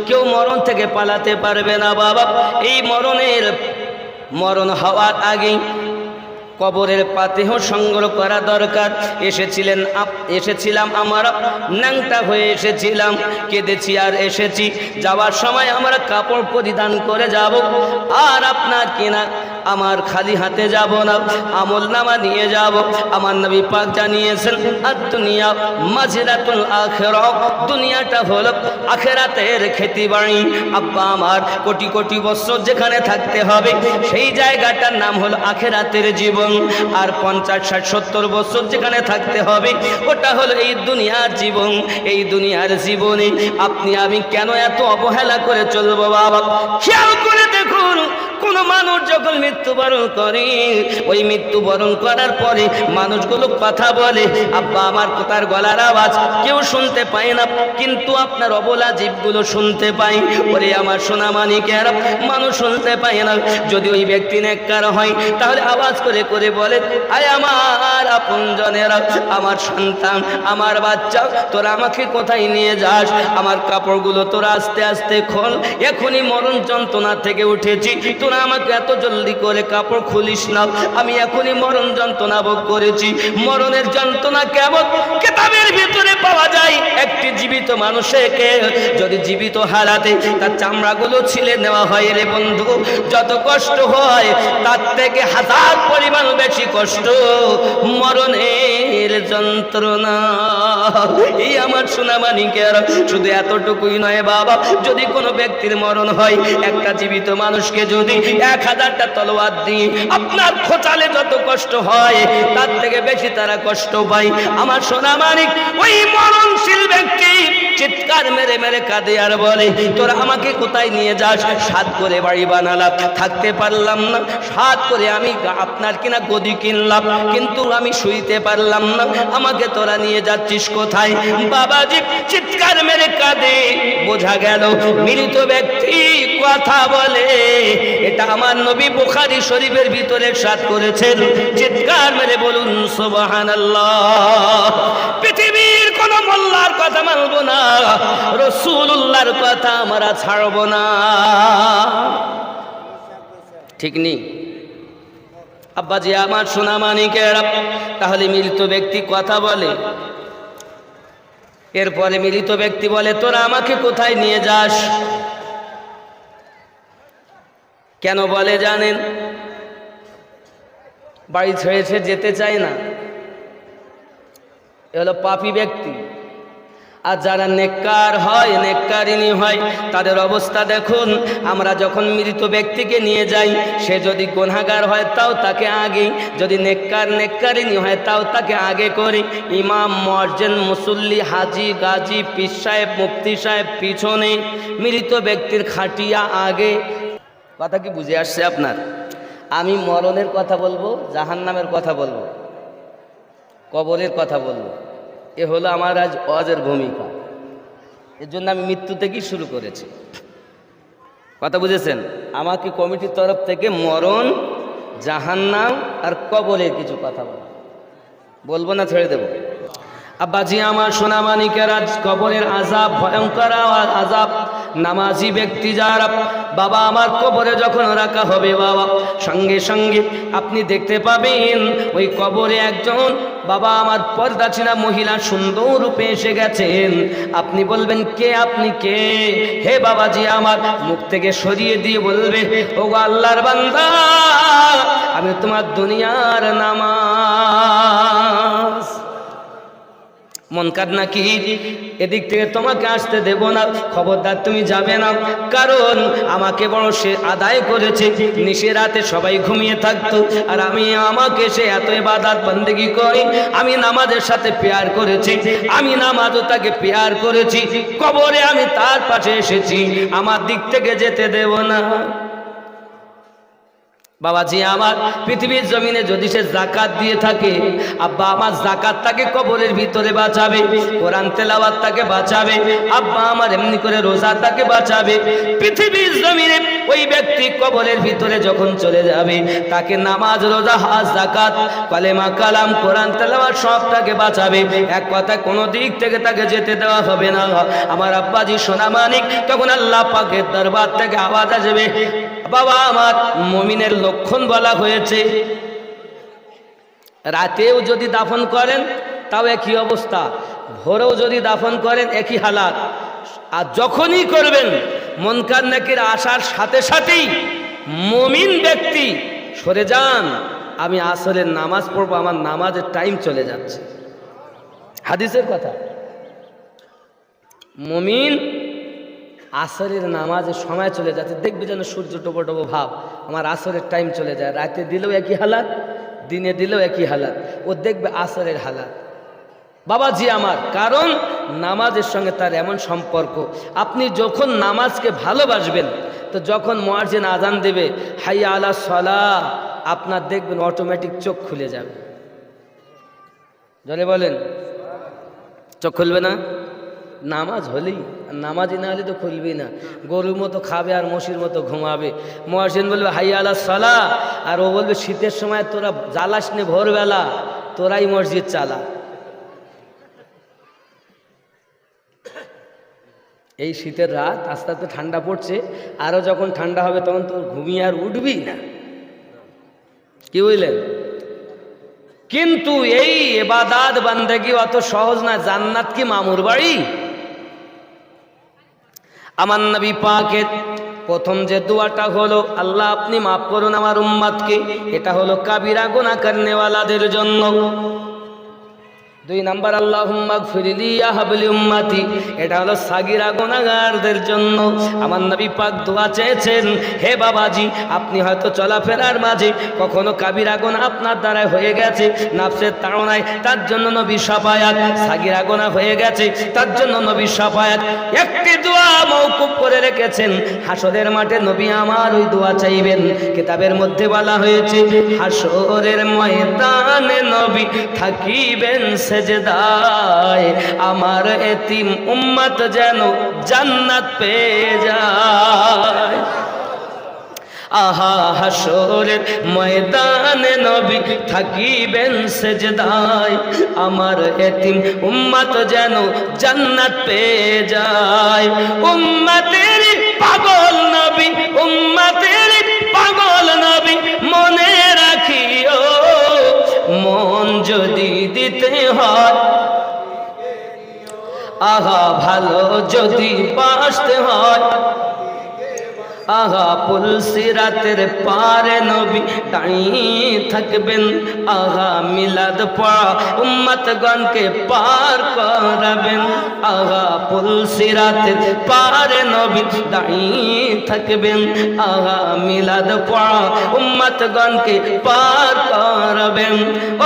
কেউ মরণ থেকে পালাতে পারবে না বাবা। এই মরণ হওয়ার আগেই কবরের পাতেহ সংগ্রহ করা দরকার। এসেছিলাম আমরা ন্যাংটা হয়ে এসেছিলাম, কেঁদেছি আর এসেছি। যাওয়ার সময় আমরা কাপড় পরিধান করে যাব, আর আপনার কিনা আমার খালি হাতে যাব না, আমল নামা নিয়ে যাব। আমার নবী পাক জানিয়েছেন দুনিয়া মাজরাতুল আখিরা, দুনিয়াটা হলো আখিরাতের খেতিবাড়ি। আব্বা আমার কোটি কোটি বছর যেখানে থাকতে হবে সেই জায়গাটার নাম হলো আখিরাতের জীবন। আর 50, 60, 70 বছর যেখানে থাকতে হবে ওটা হলো এই দুনিয়ার জীবন। এই দুনিয়ার জীবনে আপনি আমি কেন এত অবহেলা করে চলবো বাবা? খেয়াল করে দেখুন, কোন মানুষ যখন মৃত্যুবরণ করে, ওই মৃত্যুবরণ করার পরে মানুষগুলো কথা বলে, আব্বা আমার তার গলার আওয়াজ কেউ শুনতে পায় না, কিন্তু আপনার অবলা জীবগুলো শুনতে পায়। ওরে আমার সোনা মানিকেরা, মানুষ শুনতে পায় না। যদি ওই ব্যক্তি নেককার হয় তাহলে আওয়াজ করে করে বলে, আয় আমার আপনজনেরা, আমার সন্তান, আমার বাচ্চা, তোরা আমাকে কোথায় নিয়ে যাস? আমার কাপড়গুলো তোরা আস্তে আস্তে খোল, এখনই মরণ যন্ত্রণা থেকে উঠেছি, তোরা আমাকে এত জলদি করে কাপড় খুলিস না, আমি এখনই মরণ যন্ত্রণা ভোগ করেছি। মরণের যন্ত্রণা কেমন কিতাবের ভিতরে পাওয়া যায়। একটি জীবিত মানুষকে যদি জীবিত হারাতে তার চামড়াগুলো ছিলে নেওয়া হয় রে বন্ধু, যত কষ্ট হয় তার থেকে 1000 পরিমাণ বেশি কষ্ট মরণের যন্ত্রণা। এই আমার সোনা মানিকের, শুধু এতটুকুই নয় বাবা, যদি কোনো ব্যক্তির মরণ হয়, একটা জীবিত মানুষকে যদি 1000টা তলোয়ার দিয়ে আপনার খোঁচালে যত কষ্ট হয় তার থেকে বেশি তারা কষ্ট পায়। আমার সোনা মানিক, ওই মরণশীল ব্যক্তি চিৎকার মেরে মেরে কাঁদে আর বলে, তোরা আমাকে কোথায় নিয়ে যাস? 7 করে বাড়ি বানালাম, থাকতে পারলাম না। 7 করে আমি আপনার কিনা গদি কিনলাম, কিন্তু আমি শুইতে পারলাম না। আমাকে তোরা নিয়ে যাচ্ছিস কোথায়? বাবাজি চিৎকার মেরে কাঁদে। বোঝা গেল মৃত ব্যক্তি কথা বলে। এটা আমার নবী বুখারী শরীফের ভিতরে ইরশাদ করেছেন। চিৎকার মেরে বলুন সুবহানাল্লাহ। পৃথিবীর কোন মোল্লার কথা মানব না, রাসূলুল্লাহর কথা আমরা ছাড়ব না। ঠিক নেই আব্বাজি আমার সোনা মানিকেরা? তাহলে মৃত ব্যক্তি কথা বলে, এরপরে মৃত ব্যক্তি বলে, তোরা আমাকে কোথায় নিয়ে যাস? কেন বলে জানেন? বাড়ি ছেড়ে যেতে চায় না, এ হলো পাপী ব্যক্তি। আর যারা নেককার হয়, নেককারিনী হয়, তাদের অবস্থা দেখুন। আমরা যখন মৃত ব্যক্তিকে নিয়ে যাই, সে যদি গুনাহগার হয় তাও তাকে আগে, যদি নেককারিনী হয় তাও তাকে আগে করি। ইমাম, মুয়াজ্জিন, মুসল্লি, হাজি, গাজী, পীর সাহেব, মুফতি সাহেব পিছনে, মৃত ব্যক্তির খাটিয়া আগে। কথা কি বুঝে আসছে আপনার? আমি মরণের কথা বলবো, জাহান্নামের কথা বলবো, কবরের কথা বলবো। এ হলো আমার আজ ওয়াজের ভূমিকা। এর জন্য আমি মৃত্যু থেকেই শুরু করেছি। কথা বুঝেছেন? আমাকে কমিটির তরফ থেকে মরণ, জাহান্নাম আর কবরের কিছু কথা বলবো না, ছেড়ে দেব। আব্বাজি আমার সোনা মানিকেরা, কবরের আযাব ভয়ঙ্কর আযাব। নামাজি ব্যক্তি যারা, বাবা আমার কবরে যখন রাখা হবে বাবা, সঙ্গে সঙ্গে আপনি দেখতে পাবেন ওই কবরে একজন বাবা আমার পর্দা ছিনা মহিলা সুন্দর রূপে এসে গেছেন। আপনি বলবেন, কে আপনি? কে? হে বাবাজি আমার, মুখ থেকে সরিয়ে দিয়ে বলবে, ও আল্লাহর বান্দা, আমি তোমার দুনিয়ার নামাজ। মনকার নাকি এদিক থেকে তোমাকে আসতে দেব না, খবরদার তুমি যাবে না। কারণ আমাকে বড় সে আদায় করেছে, নিশে রাতে সবাই ঘুমিয়ে থাকতো, আর আমাকে সে এত ইবাদত বন্দেগী করি, আমি নামাজের সাথে পেয়ার করেছি, আমি নামাজও তাকে পেয়ার করেছি। কবরে আমি তার পাশে এসেছি, আমার দিক থেকে যেতে দেব না। বাবাজি আমার, পৃথিবীর জমিনে যদি সে যাকাত দিয়ে থাকে, আব্বা আমার যাকাত তাকে কবরের ভিতরে বাঁচাবে, কোরআন তেলাওয়াত তাকে বাঁচাবে, আব্বা আমার এমনি করে রোজা তাকে বাঁচাবে। পৃথিবীর জমিনে ওই ব্যক্তি কবরের ভিতরে যখন চলে যাবে, তাকে নামাজ, রোজা, হজ, যাকাত, কালেমা, কালাম, কোরআন তেলাওয়াত সব তাকে বাঁচাবে। এক কথা কোনো দিক থেকে তাকে যেতে দেওয়া হবে না। আমার আব্বাজি সোনা মানিক, তখন আল্লাহ পাকের দরবার থেকে আওয়াজ আসবে, বাবা আমার মুমিনের লক্ষণ বলা হয়েছে। রাতেও যদি দাফন করেন তাও একই অবস্থা, ভোরেও যদি দাফন করেন একই হালাত। আর যখনই করবেন মুনকার নাকির আসার সাথে সাথেই মুমিন ব্যক্তি সরে যান, আমি আসরের নামাজ পড়বো, আমার নামাজের টাইম চলে যাচ্ছে। হাদিসের কথা, মুমিন আসরের নামাজের সময় চলে যাচ্ছে, দেখবি যেন সূর্য টোপো টোপো ভাব, আমার আসরের টাইম চলে যায়। রাতে দিলেও একই হালাত, দিনে দিলেও একই হালাত, ও দেখবে আসরের হালাত। বাবাজি আমার, কারণ নামাজের সঙ্গে তার এমন সম্পর্ক। আপনি যখন নামাজকে ভালোবাসবেন, তো যখন মুয়াজ্জিন আজান দেবে হাইয়া আলা সালাহ, আপনার দেখবেন অটোমেটিক চোখ খুলে যাবে। জোরে বলেন, চোখ খুলবে না? নামাজ হলেই, নামাজই না হলে তো খুলবেই না। গরুর মতো খাবে আর মশির মতো ঘুমাবে। মুয়াজ্জিন বলবে হাইয়া আলা সালাহ, আর ও বলবে শীতের সময় তোরা জ্বালাস নে, ভোরবেলা তোরাই মসজিদ চালা। এই শীতের রাত আস্তে আস্তে ঠান্ডা পড়ছে, আরও যখন ঠান্ডা হবে তখন তোর ঘুমিয়ে আর উঠবি না, কি বুঝলেন? কিন্তু এই ইবাদত বান্দেগি অত সহজ না। জান্নাত কি মামুর বাড়ি? আমার নবী পাকের প্রথম যে দোয়াটা হলো, আল্লাহ আপনি মাফ করুন আমার উম্মতকে, এটা হলো কাবিরা গুনাহ করনেওয়ালাদের জন্য। 2 নাম্বার আল্লাহুম্মা গফিরলি ইয়া হাবলি উম্মতি, এটা হলো সাগীরা গুনাহগারদের জন্য। আমার নবী পাক দোয়া চেয়েছেন, হে বাবাজি, আপনি হয়তো চলাফেরার মাঝে কখনো কাবিরা গুনাহ আপনার দ্বারা হয়ে গেছে, নফসের তাড়নায়, তার জন্য নবী শাফায়াত, সাগীরা গুনাহ হয়ে গেছে তার জন্য নবী শাফায়াত। একটি দোয়া মওকুফ করে রেখেছেন, হাসরের মাঠে নবী আমার ওই দোয়া চাইবেন। কিতাবের মধ্যে বলা হয়েছে, হাসরের ময়দানে নবী থাকিবেন সেজদায়, আমার এতিম উম্মত যেন জান্নাত পেয়ে যায়। আহা, হাসরের ময়দানে নবী থাকিবেন সেজদায়, আমার এতিম উম্মত যেন জান্নাত পেয়ে যায়। উম্মতের পাগল নবী, উম্মতের পাগল নবী, মনে রাখিও, মন যদি দিতে হয়, আহা ভালো যদি বাসতে হয়, আহা পুলসিরাতের পারে নবী দাঁড়িয়ে থাকবেন, আহা মিলাদ পড়া উম্মতগণকে পার করাবেন, আহা পুলসিরাতের পারে নবী দাঁড়িয়ে থাকবেন, আহা মিলাদ পড়া উম্মতগণকে পার করাবেন।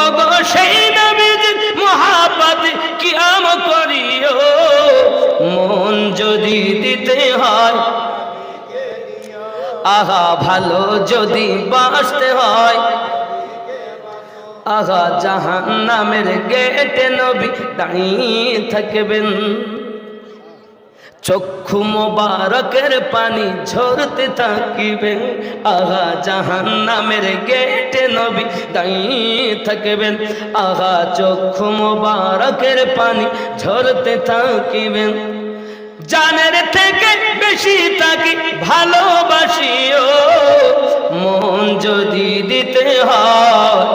ও গো সেই নবীর মুহাব্বত কিয়াম করিও, মন যদি দিতে হয়, আহা ভালো যদি বাসতে হয়, আহা জাহান্নামের গেটে নবী দাঁড়িয়ে থাকবেন, চক্ষু মোবারকের পানি ঝরতে থাকিবে, আহা জাহান্নামের গেটে নবী দাঁড়িয়ে থাকবেন, আহা চক্ষু মোবারকের পানি ঝরতে থাকিবেন। জানের থেকে বেশি তাকে ভালোবাসিও, মন যদি দিতে হয়,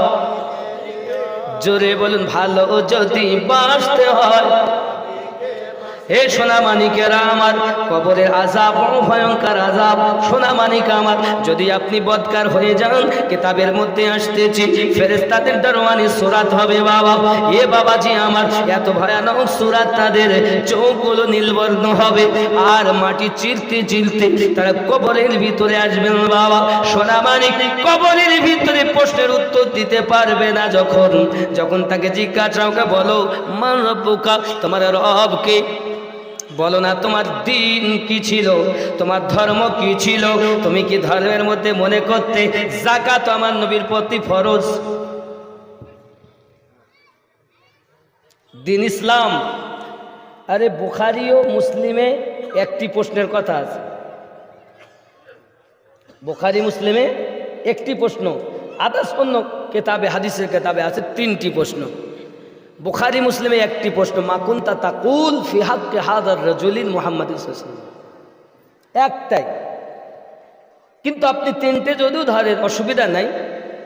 জোরে বলুন, ভালো যদি বাসতে হয়। হে সোনা মানিকেরা আমার, কবরের আযাব ভয়ঙ্কর আযাব। সোনা মানিক আমার, যদি আপনি বদকার হয়ে যান, কিতাবের মধ্যে আসতেছি ফেরেশতাদের দরওয়ানি সূরাত হবে বাবা। এ বাবাজি আমার, এত ভয়ানক সূরাত, তাদের চোখগুলো নীলবর্ণ হবে, আর মাটি চিরতে চিরতে তারা কবরের ভিতরে আসবেন বাবা। সোনা মানিক কবরের ভিতরে প্রশ্নের উত্তর দিতে পারবে না। যখন তাকে জিজ্ঞাসা, বলো মান রব্বুকা, তোমার রব কে? বলো না তোমার দিন কি ছিল, তোমার ধর্ম কি ছিল? তুমি কি ধর্মের মধ্যে মনে করতে যাকাত আমার নবীর প্রতি ফরজ? দিন ইসলাম। আরে বুখারী ও মুসলিমে একটি প্রশ্নের কথা আছে, বুখারী মুসলিমে একটি প্রশ্ন, আদার্স অন্য কেতাবে হাদিসের কেতাবে আছে 3টি প্রশ্ন। বুখারী মুসলিমে একটি প্রশ্ন, মা কুনতা তাকুল ফি হাক্কি হাযার রাজুলিন মুহাম্মাদিন সাল্লাল্লাহু আলাইহি ওয়াসাল্লাম, একটাই। কিন্তু আপনি 3টে যদিও ধরেন অসুবিধা নাই,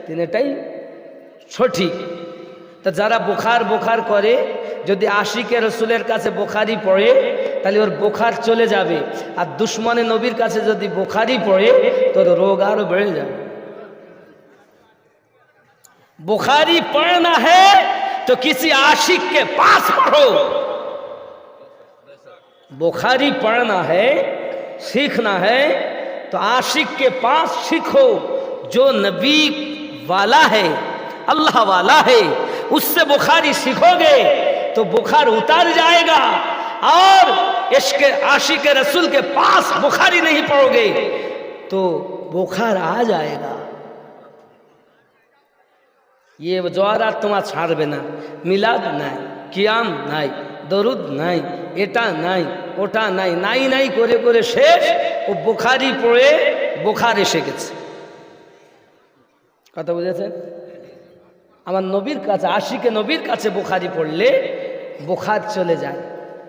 3টাই সঠিক। তা যারা বোখার করে, যদি আশিকে রসুলের কাছে বুখারী পড়ে তাহলে ওর বোখার চলে যাবে, আর দুশ্মনে নবীর কাছে যদি বুখারী পড়ে তোর রোগ আরো বেড়ে যাবে। बुखारी पढ़ना है तो किसी आशिक के पास पढ़ो, बुखारी पढ़ना है, सीखना है तो आशिक के पास सीखो, जो नबी वाला है, अल्लाह वाला है, उससे बुखारी सीखोगे तो बुखार उतर जाएगा। और इश्क आशिक रसूल के पास बुखारी नहीं पढ़ोगे तो बुखार आ जाएगा। ये জ্বর আর তোমার ছাড়বে না, মিলাদ নাই, কিয়াম নাই, দরুদ নাই, এটা নাই, ওটা নাই, নাই নাই করে করে শেষ, ও বুখারী পড়ে বুখার এসে গেছে। কথা বুঝেছেন? আমার নবীর কাছে, আশিকে নবীর কাছে বুখারী পড়লে বুখার চলে যায়।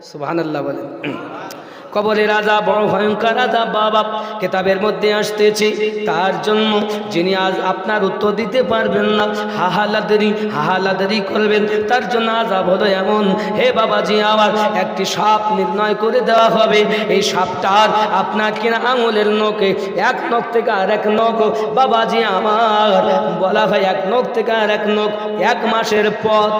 সুবহানাল্লাহ বলেন। কবরের আযাব বড় ভয়ঙ্কর আযাব বাবা, কিতাবের মধ্যে আসতেছে। তার জন্য যিনি আজ আপনার উত্তর দিতে পারবেন না, হাহালাদারি করবেন, তার জন্য আযাব হলো এমন। হে বাবাজি, আবার একটি সাপ নির্ণয় করে দেওয়া হবে। এই সাপটার আপনার কিনা আঙুলের নখে, এক নখ থেকে আর এক নখ, বাবাজি আমার বলা হয় এক নখ থেকে আর এক নখ, 1 মাসের পথ।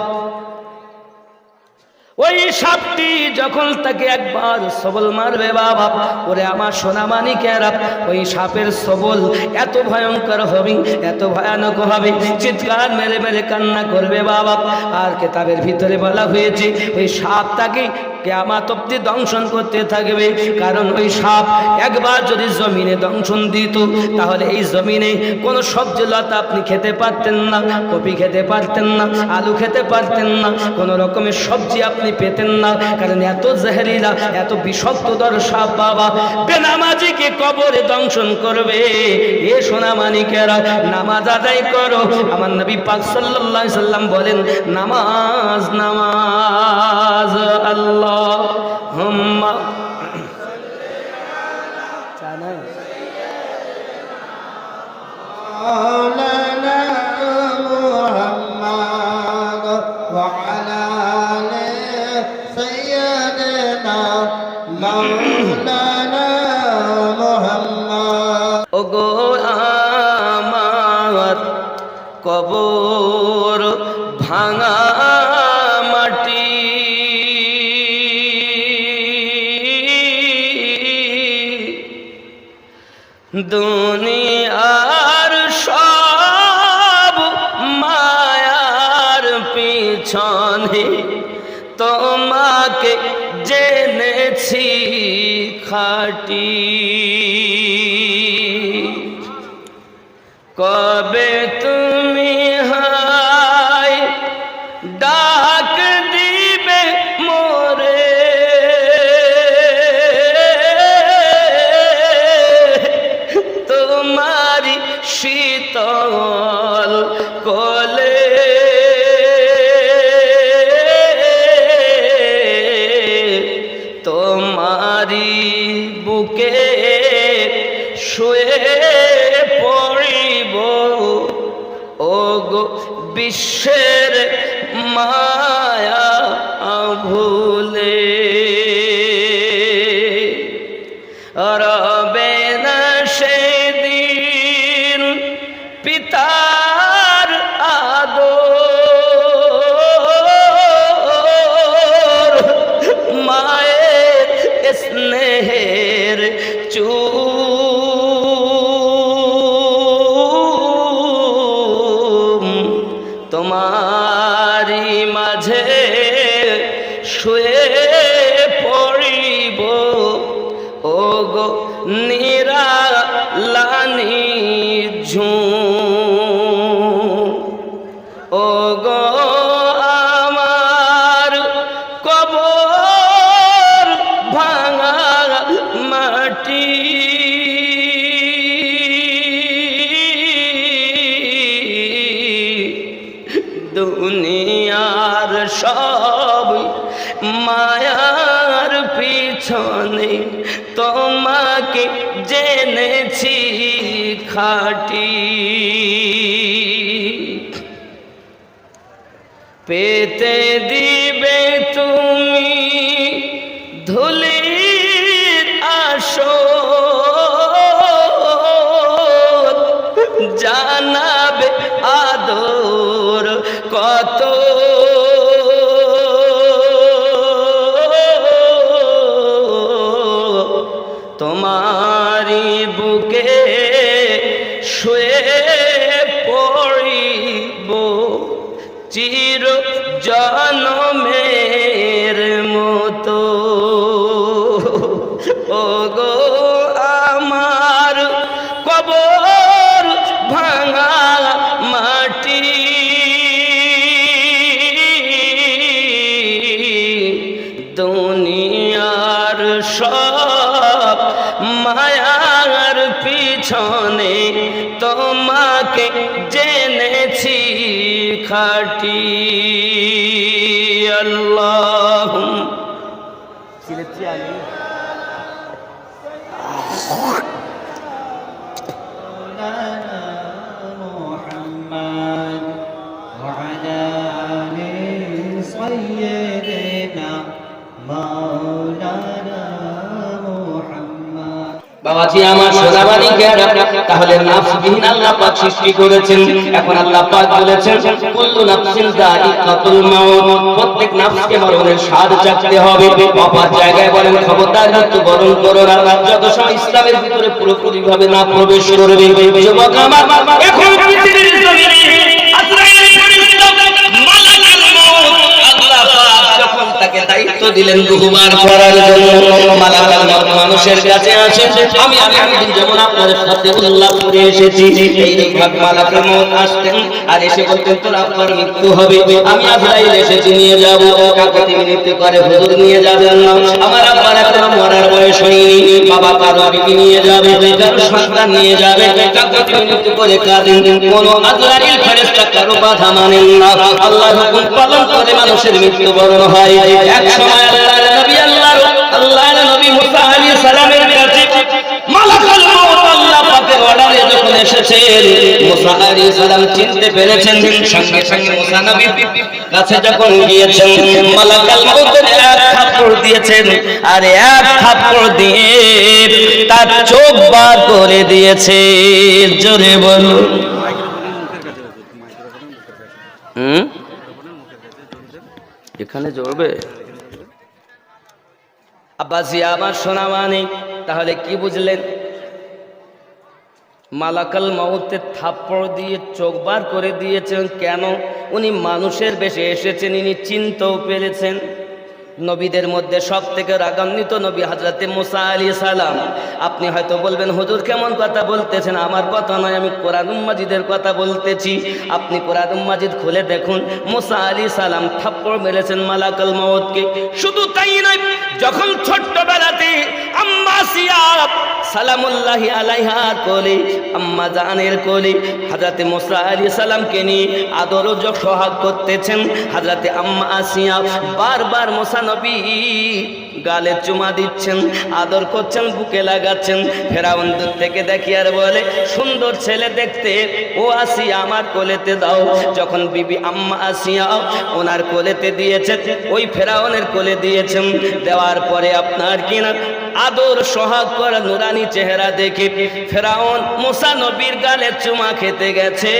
ওই সাপটি যখন তাকে একবার সবল মারবে বাবা, ওরে আমার সোনামানিকেরা, ওই সাপের সবল এত ভয়ঙ্কর হবে, এত ভয়ানক হবে, চিৎকার মেরে মেরে কান্না করবে বাবা। আর কিতাবের ভিতরে বলা হয়েছে ওই সাপ তাকে কিয়ামত অবধি দংশন করতে থাকবে। কারণ ওই সাপ একবার যদি জমিনে দংশন দিত তাহলে এই জমিনে কোনো সবজি লতা আপনি খেতে পারতেন না, কপি খেতে পারতেন না, আলু খেতে পারতেন না, কোনো রকমের সবজি আপনি পেতেন না। কারণ এত জহরিলা, এত বিষাক্তদর সাপ বাবা বেনামাজিকে কবরে দংশন করবে। এ সোনামানিকেরা, নামাজ আদায় করো। আমার নবী পাক সাল্লাল্লাহু আলাইহি সাল্লাম বলেন, নামাজ নামাজ, আল্লাহুম্মা জানাই মাওলানা মুহাম্মদ ওয়া আলা আলি সাইয়্যিদিনা মাওলানা মুহাম্মদ। ওগো আমার কবর ভাঙা মাটি, দুনিয়ার সব মায়ার পিছনে তোমাকে জেনেছি খাঁটি। কবে তুমি হায় ডাক দিবে মোরে, তোমারি শীতল কোলে তোমারি বুকে শুয়ে পড়িব। ওগো বিশ্বের মায়া ভুলে রবে না সেদিন পিতার আদর, মায়ের স্নেহের চুম, তোমারি মাঝে শুয়ে পড়িব। গো নিরালানি ঝুম, ও গো আমার কবর ভাঙা মাটি, দুনিয়ার সব মায়ার পিছনে তোমাকে জেনেছি খাঁটি, পেতে দিবে তুমি ধুলির আসর, জানাবে আদর কত, তোমারি বুকে শুয়ে পড়িব চির জনমের মতো, ও গো আমার কবর ভাঙা মাটি, দুনিয়ার সব মায়ার পিছনে তোমাকে জেনেছি খাঁটি। আল্লাহ محمد وعلى آل سيدنا مولانا محمد। বাবাজি আমার সোনাবাড়ি গেরা, তাহলে নাফসবিহীন আল্লাহ পাক সৃষ্টি করেছেন। এখন আল্লাহ পাক বলেছেন কুল্লু নাফসিন যায়িকাতুল মাউত, প্রত্যেক নাফসকে মরণের স্বাদ চাখতে হবে। অপর জায়গায় বলেন খবরদার মৃত্যু বরণ করো না, যত সময় ইসলামের ভিতরে পুরোপুরি ভাবে না প্রবেশ করবে। যুবক আমার, এখন পৃথিবীর জমিনে আজরাইল ফেরেশতা মালাকুল মউত আল্লাহ পাক যখন তাকে দায়িত্ব দিলেন রুহবার করার জন্য, মালাকুল মউত মানুষের কাছে আসে। আমি একদিন যেমন আপনাদের সাথে উল্লাহ করে এসেছি, এই ভাগ মালাকুল মউত আসতেন আর এসে বলতেন তোর আপনার মৃত্যু হবে, আমি আজরাইল এসেছি নিয়ে যাব। কাকে তিনি মৃত্যু করে হুজুর নিয়ে যাবেন না, আমার আব্বার এখনো মরার বয়স হয়নি, বাবা কারো বিবি নিয়ে যাবে, কারো সন্তান নিয়ে যাবে, কাকে তিনি মৃত্যু করে কাঁদেন। কোন আজরাইল ফেরেশতা কারো বাধা মানেন না, আল্লাহর হুকুম পালন করে মানুষের মৃত্যুবরণ হয়। এক সময় আল্লাহর নবী মুসা আলাইহিস সালামের কাছে মালাকুল মউত আল্লাহ পাকের অর্ডারে যখন এসেছেন, মুসা আলাইহিস সালাম চিনতে পেরেছেন। সঙ্গে সঙ্গে মুসা নবী কাছে যখন গিয়েছেন, মালাকুল মউতের এক থাপ্পড় দিয়েছেন, আর এক থাপ্পড় দিয়ে তার চোখ বার করে দিয়েছে। জোরে বলুন। এখানে জ্বরবে আব্বাসি আমার সোনা মানে, তাহলে কি বুঝলেন? মালাকুল মউতের থাপ্পড় দিয়ে চোখ বার করে দিয়েছেন কেন? উনি মানুষের বেশে এসেছেন, ইনি চিনতেও পেরেছেন। নবীদের মধ্যে সব থেকে রাগান্বিত নবী হযরতে মুসা আলাইহিস সালাম। আপনি হয়তো বলবেন হুজুর কেমন কথা বলতেছেন, আমার কথা নয়, আমি কোরআন মাজিদের কথা বলতেছি। আপনি কোরআন মাজিদ খুলে দেখুন, মুসা আলাইহিস সালাম থাপ্পড় মেরেছেন মালাকুল মউতকে। শুধু তাই নয়, যখন ছোট্টবেলাতে আম্মা আসিয়া সালামুল্লাহি আলাইহার কোলে, আম্মা জানের কোলে হযরতে মুসা আলাইহিস সালামকে নিয়ে আদর ও সোহাগ করতেছেন, হযরতে আম্মা আসিয়া বারবার মুসা নবী গালে চুমা দিচ্ছেন, আদর করছেন, বুকে লাগাচ্ছেন। ফেরাউন দূর থেকে দেখি আর বলে সুন্দর ছেলে দেখতে, ও আসিয়া আমার কোলেতে দাও। যখন বিবি আম্মা আসিয়া ওনার কোলেতে দিয়েছেন, ওই ফেরাউনের কোলে দিয়েছেন। দেওয়ার পরে আপনার কিনা আদর সোহাগ করা নুরানি চেহারা দেখে ফেরাউন মুসা নবীর গালে চুমা খেতে গেছে।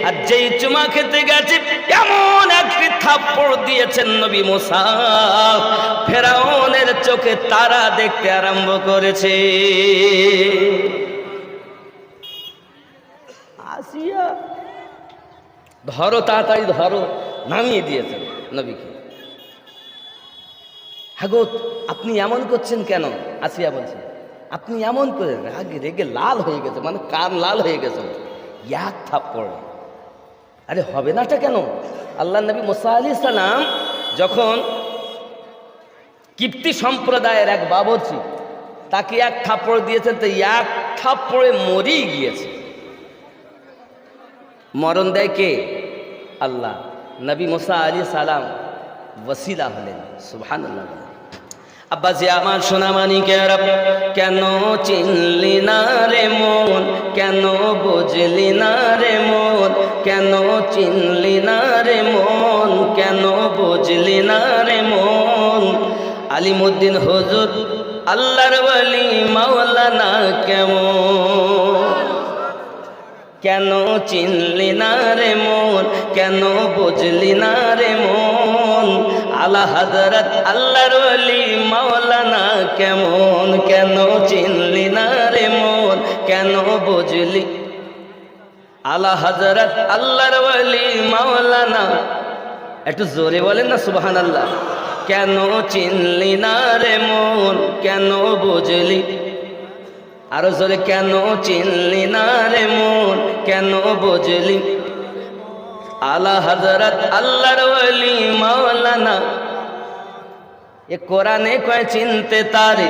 আর যেই চুমা খেতে গেছে, এমন একটি থাপ্পড় দিয়েছেন নবী মুসা, ফেরাউনের চোখে তারা দেখতে আরম্ভ করেছে। আসিয়া ধরো, তাড়াতাড়ি ধরো, নামিয়ে দিয়েছেন নবীকে। হাগো আপনি এমন করছেন কেন? আসিয়া বলছেন আপনি এমন করে রাগে রেগে লাল হয়ে গেছে, মানে কান লাল হয়ে গেছে, এক থাপ্পড়। আরে হবে নাটা কেন? আল্লাহ নবী মুসা আলাইহিস সালাম যখন কিপ্তি সম্প্রদায়ের এক বাবরচি তাকে এক থাপ্পড় দিয়েছেন, তো এক থাপ্পড়ে মরেই গিয়েছে। মরণ দেয় কে? আল্লাহ। নবী মুসা আলাইহিস সালাম ওসিলা হলেন। সুবহানাল্লাহ। আব্বাজি আমার সোনা মানিকেরা, কেন চিনলি না রে মন, কেন বুঝলি না রে মন, কেন চিনলি না রে মন, কেন বুঝলি না রে মন। আলিমুদ্দিন হুজুর আল্লাহর ওলি মাওলানা কেমন, কেন চিনলি না রে মন, কেন বুঝলি না রে মন। আলা হযরত আল্লাহর ওলি মাওলানা কেমন, কেন চিনলি না রে মন, কেন বুঝলি। আলা হযরত আল্লাহর ওলি মাওলানা, একটু জোরে বলেন না সুবহানাল্লাহ। কেন চিনলি না রে মন, কেন বুঝলি। আরো জোরে, কেন চিনলি না রে মন, কেন বুঝলি। আলা হযরত আল্লাহর ওলি মাওলানা। এ কোরআনে কয় চিনতে তারে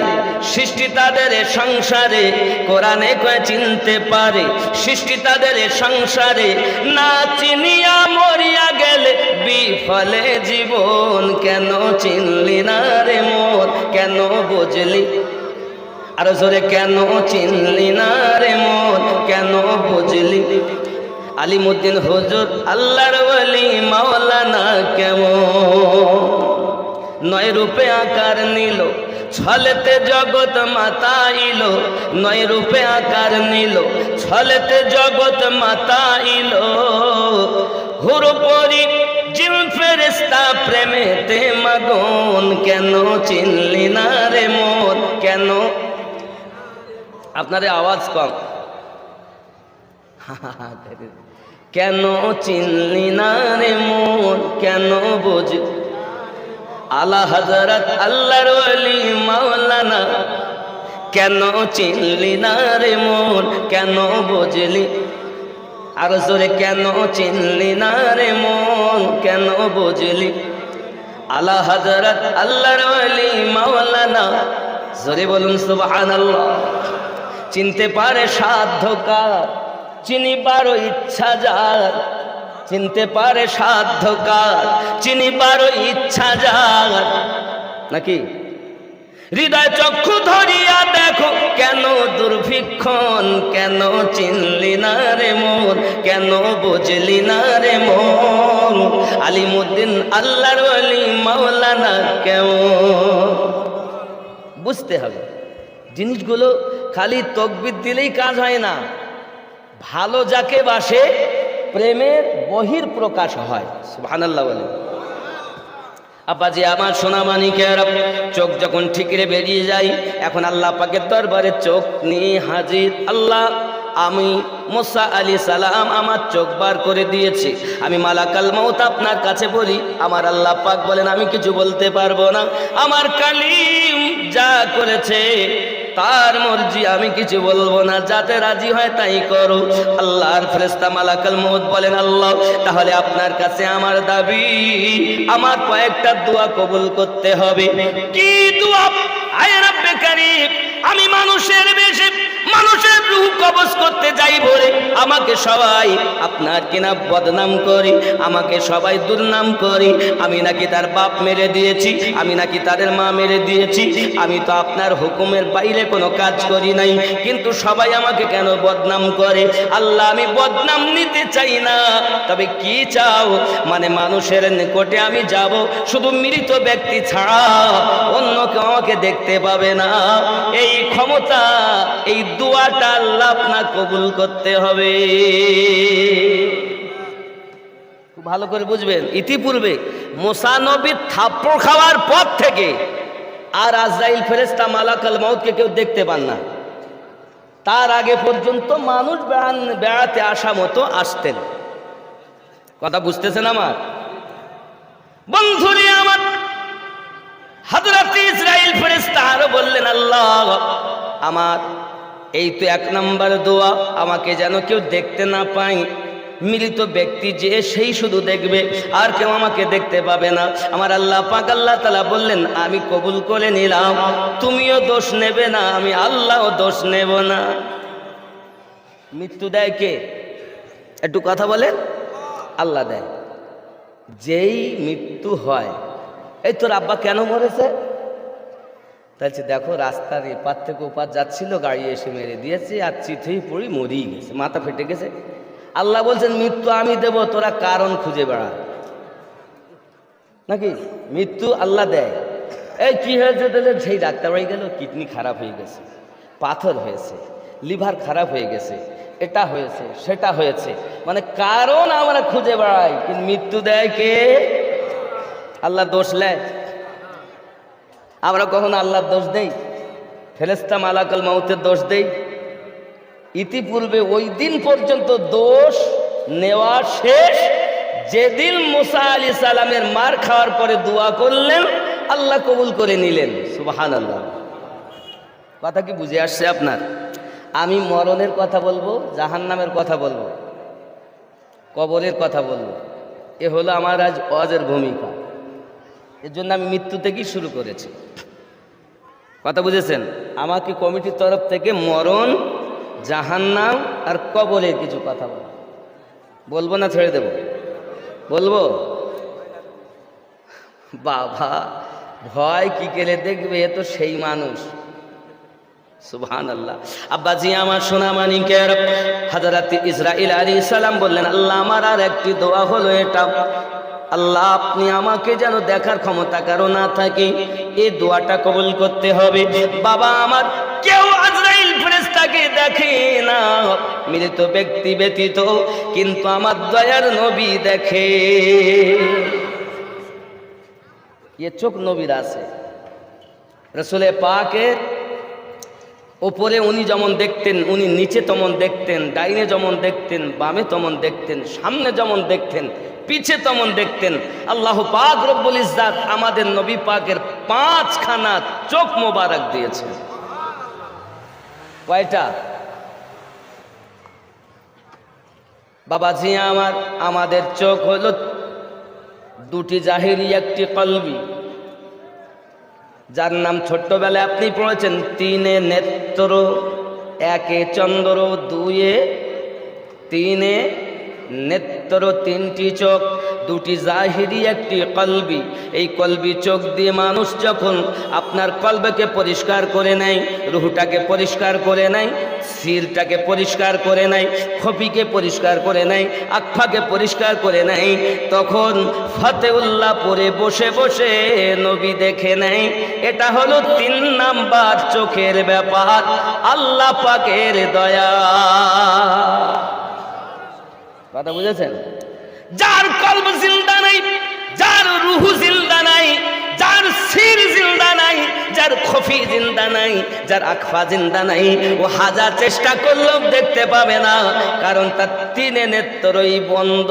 সৃষ্টি তাদের সংসারে, কোরআনে কয় চিনতে পারে সৃষ্টি তাদের সংসারে। না চিনিয়া মরিয়া গেলে বিফলে জীবন, কেন চিনলি না রে মন, কেন বুঝলি। আরো জোরে, কেন চিনলি না রে মন, কেন বুঝলি। আলিমুদ্দিন হুজুর আল্লাহর ওলি মাওলানা কেমন, নয় রূপে আকার নিল ছলেতে জগৎ মাতাইল, নয় রূপে আকার নিল ছলেতে জগৎ মাতাইল। হুর পরি জিন ফেরেশতা প্রেমেতে মগন, কেন চিনলি না রে মন, কেন। আপনাদের আওয়াজ কম। কেন চিনলি না রে মন, কেন বুঝ। আলা হযরত আল্লাহর ওলি মাওলানা, কেন চিনলি না রে মন, কেন বুঝলি। আর জোরে, কেন চিনলি না রে মন, কেন বুঝলি। আলা হযরত আল্লাহর ওলি মাওলানা, জোরে বলুন সুবহানাল্লাহ। চিনতে পারে সাধ্য কার, চিনিবার ইচ্ছা যার, চিনতে পারে সাধ্য কার, চিনিবার ইচ্ছা যার। নাকি হৃদয় চক্ষু ধরিয়া দেখো, কেন দুর্ভিক্ষণ, কেন চিনলি না রে মন, কেন বুঝলি না রে মন। আলিমুদ্দিন আল্লাহর ওলি মাওলানা কেমন। বুঝতে হবে জিনিসগুলো, খালি তকবির দিলেই কাজ হয় না। ভালো যাকে বাসে প্রেমের বহির প্রকাশ হয়। সুবহানাল্লাহ বলে। আব্বাজি আমার সোনা মানিকেরা, চোখ যখন ঠিকরে বেরিয়ে যায়, এখন আল্লাহ পাকের দরবারে চোখ নিয়ে হাজির। আল্লাহ, আমি মুসা আলাইহিস সালাম আমার চোখ বার করে দিয়েছি, আমি মালাকাল মউত আপনার কাছে বলি। আমার আল্লাহ পাক বলেন, আমি কিছু বলতে পারবো না, আমার কালিম যা করেছে তার মর্জি, আমি কিছু বলবো না, যাতে রাজি হয় তাই করো। আল্লাহর ফেরেশতা মালাকাল মউত বলেন, আল্লাহ তাহলে আপনার কাছে আমার দাবি, আমার কয়েকটা দোয়া কবুল করতে হবে। কি দোয়া? আয় রব্বে কারীম, আমি মানুষের বেশে মানুষের রূহ কবজ করতে যাই বলে আমাকে সবাই আপনার কিনা বদনাম করি, আমাকে সবাই দুর্নাম করি। আমি নাকি তার বাপ মেরে দিয়েছি, আমি নাকি তাদের মা মেরে দিয়েছি, আমি তো আপনার হুকুমের বাইরে কোনো কাজ করি নাই, কিন্তু সবাই আমাকে কেন বদনাম করে? আল্লাহ, আমি বদনাম নিতে চাই না, তবে কি চাও? মানে মানুষের নিকটে আমি যাব, শুধু মৃত ব্যক্তি ছাড়া অন্য কেউ আমাকে দেখতে পাবে না। এই ক্ষমতা, এই দোয়াটা আল্লাহ আপনার কবুল করতে হবে। খুব ভালো করে বুঝবেন, ইতিপূর্বে মুসা নবী থাপ্পড় খাওয়ার পর থেকে আর আজরাইল ফেরেশতা মালাকাল মউতকে কেউ দেখতে পান না। তার আগে পর্যন্ত মানুষ বেড়াতে আসা মতো আসতেন। কথা বুঝতেছেন আমার বন্ধুরে? আমার হযরত ইসরাইল ফেরেশতা আরো বললেন, আল্লাহ আমার এই তো 1 নম্বর দোয়া, আমাকে যেন কেউ দেখতে না পায়। মৃত ব্যক্তি যে সেই শুধু দেখবে, আর কেউ আমাকে দেখতে পাবে না। আমার আল্লাহ পাক আল্লাহ তাআলা বললেন, আমি কবুল করে নিলাম, তুমিও দোষ নেবে না, আমি আল্লাহও দোষ নেব না। মৃত্যু দেয় কে? একটু কথা বলেন। আল্লাহ দেয়। যেই মৃত্যু হয়, এই তোর আব্বা কেন মরেছে? তাহলে দেখো রাস্তার এপার থেকে ওপার যাচ্ছিল, গাড়ি এসে মেরে দিয়েছে, আর চিঠেই পড়ি মরেই গেছে, মাথা ফেটে গেছে। আল্লাহ বলছেন মৃত্যু আমি দেব, তোরা কারণ খুঁজে বেড়া। নাকি মৃত্যু আল্লাহ দেয়। এই কি হয়েছে? তাহলে সেই ডাক্তার বাড়ি গেল, কিডনি খারাপ হয়ে গেছে, পাথর হয়েছে, লিভার খারাপ হয়ে গেছে, এটা হয়েছে সেটা হয়েছে, মানে কারণ আমরা খুঁজে বেড়াই। কিন্তু মৃত্যু দেয় কে? আল্লাহ দোষ নেয়? আমরা কখনো আল্লাহর দোষ দেই? ফেরেশতা মালাকুল মউতের দোষ দেই? ইতিপূর্বে ওই দিন পর্যন্ত দোষ নেওয়া শেষ, যেদিন মুসা আলাইহিস সালামের মার খাওয়ার পরে দোয়া করলেন, আল্লাহ কবুল করে নিলেন। সুবহানাল্লাহ। কথা কি বুঝে আসছে আপনার? আমি মরণের কথা বলবো, জাহান্নামের কথা বলবো, কবরের কথা বলবো। এ হলো আমার আজ ওয়াজের ভূমিকা। এর জন্য আমি মৃত্যু থেকেই শুরু করেছি। কথা বুঝেছেন? আমাকে কমিটির তরফ থেকে মরণ, জাহান্নাম আর কবরের কিছু কথা বলবো না ছেড়ে দেব? বলবো। বাবা ভয় কি কেলে দেখবে, এ তো সেই মানুষ। সুবহানাল্লাহ। আব্বাজি আমার সোনা মানিকের হযরত ইসরাঈল আলাইহিস সালাম বললেন, আল্লাহ আমার আর একটি দোয়া হলো এটা, আল্লাহ আপনি আমাকে যেন দেখার ক্ষমতা কারো না থাকে, এই দোয়াটা কবুল করতে হবে। বাবা আমার কেউ আজরাইল ফেরেশতাকে দেখে না, মৃত ব্যক্তি ব্যতীত, কিন্তু আমার দয়ার নবী দেখে। এ চোখ নবীর আছে। রাসূলে পাকের ওপরে উনি যেমন দেখতেন, উনি নিচে তেমন দেখতেন, ডাইনে যেমন দেখতেন, বামে তেমন দেখতেন, সামনে যেমন দেখতেন, পিছে তেমন দেখতেন। আল্লাহ পাক রব্বুল ইজ্জাত আমাদের নবী পাকের 5খানা চোখ মোবারক দিয়েছেন। কয়টা? বাবাজি আমার, আমাদের চোখ হলো 2টি জাহিরি, একটি কলবি, যার নাম ছোট্টবেলায় আপনি পড়েছেন 3 নেত্র, 1 চন্দ্র, 2 3 নেত্র, 3টি চোখ, 2টি জাহিরি, একটি কলবি। এই কলবি চোখ দিয়ে মানুষ যখন আপনার কলবকে পরিষ্কার করে নেয়, রুহটাকে পরিষ্কার করে নেয়, সিরটাকে পরিষ্কার করে নেয়, খপিকে পরিষ্কার করে নেয়, আকফাকে পরিষ্কার করে নেয়, তখন ফাতেউল্লাহ পরে বসে বসে নবী দেখে নেয়। এটা হলো 3 নাম্বার চোখের ব্যাপার, আল্লাহ পাকের দয়া। কথা বুঝেছেন? যার কলব জিন্দা নাই, যার রুহ জিন্দা নাই, যার সির জিন্দা নাই, যার খফি জিন্দা নাই, যার আকফা জিন্দা নাই, ও হাজার চেষ্টা করলেও দেখতে পাবে না, কারণ তার 3 নেত্রই বন্ধ।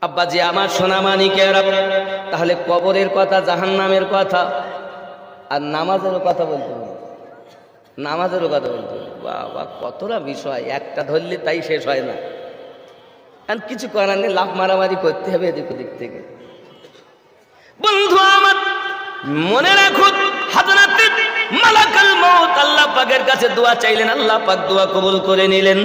আব্বাজি আমার সোনা মানিকেরা, তাহলে কবরের কথা, জাহান্নামের কথা আর নামাজেরও কথা বলতে হবে। নামাজেরও কথা বলতে হবে। বাবা কতটা বিষয়, একটা ধরলে তাই শেষ হয় না। আর কিছু করার নেই, লাফ মারামারি করতে হবে এদিক ওদিক থেকে। বন্ধু আমার মনে রাখো, হযরত মালাকুল মউত আল্লাহ পাকের কাছে দোয়া চাইলেন, আল্লাহ পাক দোয়া কবুল করে নিলেন।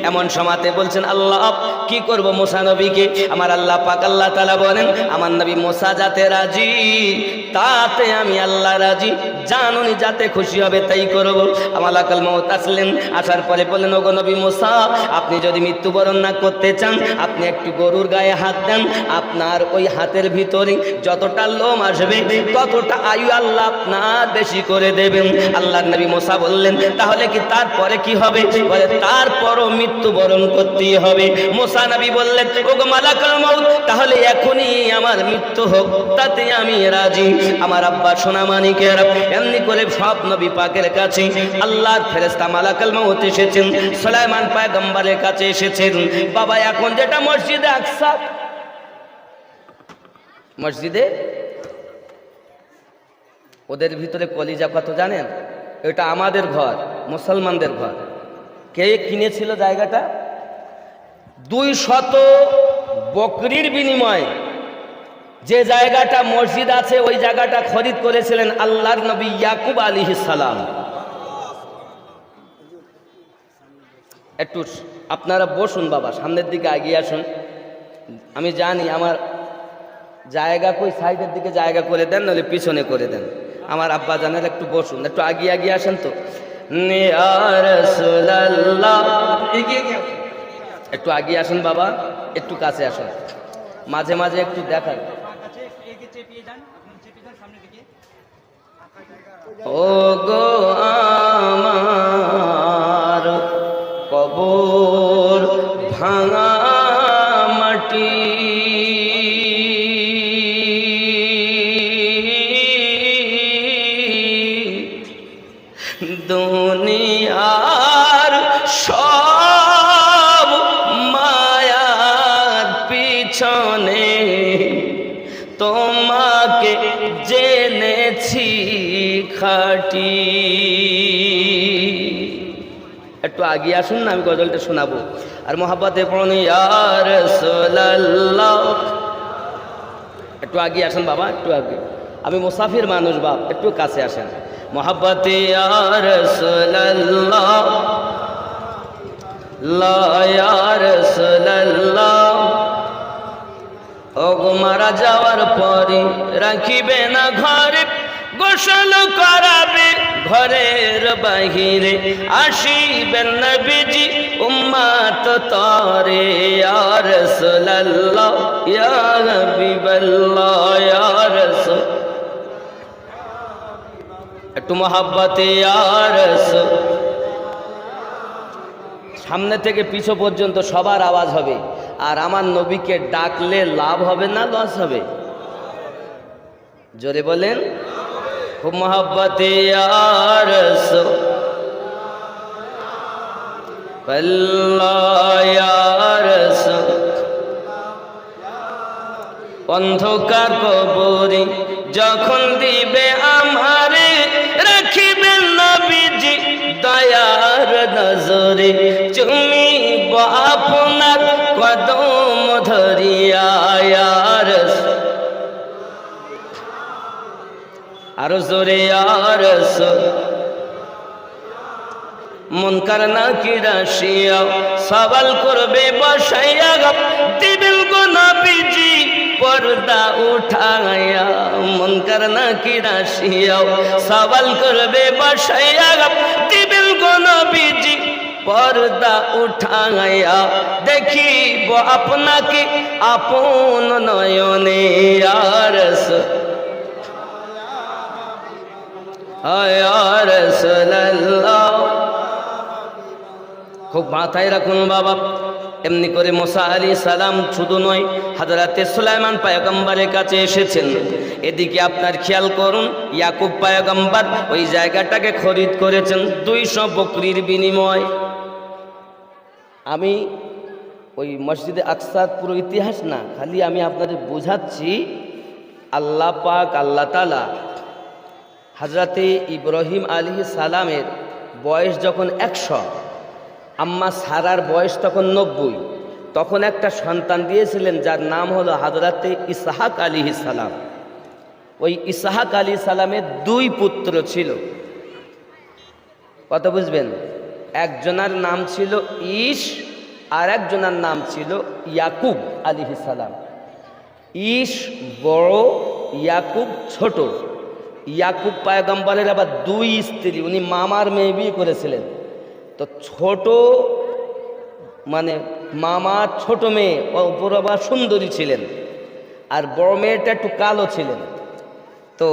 এমন সময়তে বলছেন, আল্লাহ কি করব মুসা নবীকে? আমার আল্লাহ পাক আল্লাহ তাআলা বলেন, আমার নবী মুসা যাতে রাজি, তাতে আমি আল্লাহ রাজি, জানুনি যাতে খুশি হবে তাই করব। মালাকুল মউত আসলেন, আসার পরে বললেন, ওগো নবী মুসা, আপনি যদি মৃত্যুবরণ না করতে চান, আপনি একটু গরুর গায়ে হাত দেন, আপনার ওই হাতের ভিতরে যতটা লোম আসবে ততটা আয়ু আল্লাহ আপনার বেশি করে দেবেন। আল্লাহর নবী মুসা বললেন, তাহলে কি তারপরে কি হবে? বলে তারপরও মৃত্যুবরণ করতেই হবে। মুসা নবী বললেন, ওগো মালাকুল মউত, তাহলে এখনই আমার মৃত্যু হোক, তাতে আমি রাজি। আমার আব্বা সোনা মানিকের এমনি করে সব নবী পাকের কাছে আল্লাহর ফেরেশতা মালাকুল মউত এসেছেন, সুলাইমান পয়গম্বরের কাছে এসেছেন। বাবা এখন যেটা মসজিদে আকসা, মসজিদে ওদের ভিতরে কলিজা কত জানেন? এটা আমাদের ঘর, মুসলমানদের ঘর। কে কিনেছিল জায়গাটা? 200 বকরির বিনিময়ে যে জায়গাটা মসজিদ আছে ওই জায়গাটা খরিদ করেছিলেন আল্লাহর নবী ইয়াকুব আলাইহিস সালাম। একটু আপনারা বসুন বাবা, সামনের দিকে এগিয়ে আসুন। আমি জানি আমার জায়গা কই, সাইডের দিকে জায়গা করে দেন, নাহলে পিছনে করে দেন। আমার আব্বা জানেন, একটু বসুন, একটু এগিয়ে এগিয়ে আসেন তো। ইয়া রাসূলুল্লাহ, একটু এগিয়ে আসুন বাবা, একটু কাছে আসুন, মাঝে মাঝে একটু দেখান। ও গো আমার কবর ভাঙা মাটি, দুনিয়ার সব মায়ার পিছনে তোমাকে জেনেছি খাঁটি। একটু আগিয়ে আসুন না, আমি গজলটা শোনাবো। আর মোহাব্বতে পড়ুন ইয়া রাসূলুল্লাহ। একটু আগিয়ে আসেন বাবা, একটু আগে। আমি মুসাফির মানুষ বাপ, একটু কাছে আসেন। মোহাব্বতে ইয়া রাসূলুল্লাহ, লা ইয়া রাসূলুল্লাহ। ওগো মারা যাওয়ার পরে রাখিবে না ঘরে, গোসল করাবে ঘরের বাহিরে, আসিবেন নবীজি উম্মত তরে। ইয়া রাসূলুল্লাহ ইয়া হাবিবাল্লাহ ইয়া রাসূল। একটু মোহাব্বতে ইয়া রাসূল। সামনে থেকে পিছু পর্যন্ত সবার আওয়াজ হবে। আর আমার নবীকে ডাকলে লাভ হবে না লস হবে? জোরে বলেন। খুব মোহাব্বতে ইয়া রাসূলুল্লাহ ইয়া রাসূল। অন্ধকার কবরে যখন দিবে আমারে, রাখিবেন নবীজি দয়ার নজরে, চুমিব আপনার কদম ধরিয়া। ইয়া রাসূল, আরো জোরে ইয়া রাসূল। মুনকার নাকির আসিয়া সওয়াল করবে বসাইয়া, দিবেন গো নবীজি পর্দা উঠায়া। মুনকার নাকির আসিয়া সওয়াল করবে বসাইয়া, দিবেন গো নবীজি পর্দা উঠায়া। দেখিব আপনাকে আপন নয়নে। ইয়া রাসূল ইয়া রাসূলুল্লাহ। খুব মাথায় রাখুন বাবা। এমনি করে মুসা আলাইহিস সালাম শুধু নয়, হযরতে সুলাইমান পয়গম্বরের কাছে এসেছেন। এদিকে আপনার খেয়াল করুন, ইয়াকুব পয়গম্বর ওই জায়গাটাকে খরিদ করেছেন 200 বকরির বিনিময়। আমি ওই মসজিদে আকসার পুরো ইতিহাস না, খালি আমি আপনাদের বোঝাচ্ছি। আল্লাহ পাক আল্লাহ তাআলা হযরতে ইব্রাহিম আলাইহিস সালামের বয়স যখন 100, আম্মা সারার বয়স তখন 90, তখন একটা সন্তান দিয়েছিলেন যার নাম হলো হযরতে ইসহাক আলাইহিস সালাম। ওই ইসহাক আলাইহিস সালামের 2 পুত্র ছিল। কত বুঝবেন? একজনের নাম ছিল ঈশ, আর একজনের নাম ছিল ইয়াকুব আলাইহিস সালাম। ঈশ বড়, ইয়াকুব ছোট। ইয়াকুব পয়গম্বরের আবার 2 স্ত্রী, উনি মামার মেয়ে বিয়ে করেছিলেন। তো ছোট মানে মামার ছোট মেয়ে ওপর আবার সুন্দরী ছিলেন, আর বড় মেয়েটা একটু কালো ছিলেন। তো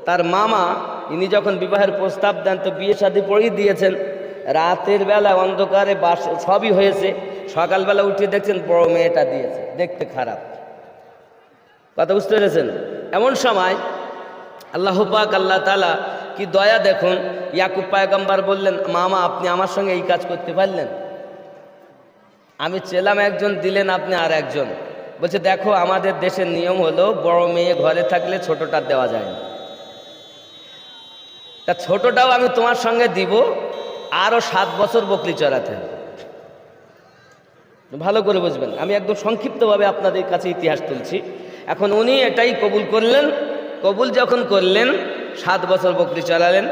তার মামা ইনি যখন বিবাহের প্রস্তাব দেন, তো বিয়ে শাদী পড়িয়ে দিয়েছেন। রাতের বেলা অন্ধকারে বাস সবই হয়েছে, সকালবেলা উঠে দেখছেন বড় মেয়েটা দিয়েছে, দেখতে খারাপ। কথা বুঝতে পেরেছেন? এমন সময় আল্লাহ পাক আল্লাহ তাআলা কি দয়া দেখুন, ইয়াকুব পয়গম্বর বললেন, মামা আপনি আমার সঙ্গে এই কাজ করতে পারলেন? আমি চেলাম একজন, দিলেন আপনি আর একজন। বলছে দেখো আমাদের দেশের নিয়ম হলো বড় মেয়ে ঘরে থাকলে ছোটটা দেওয়া যায় না। তা ছোটটাও আমি তোমার সঙ্গে দিব, আরও 7 বছর বকরি চড়াতে হবে। ভালো করে বুঝবেন, আমি একদম সংক্ষিপ্তভাবে আপনাদের কাছে ইতিহাস তুলছি। এখন উনি এটাই কবুল করলেন। কবুল যখন করলেন, 7 বছর বকরি চড়ালেন।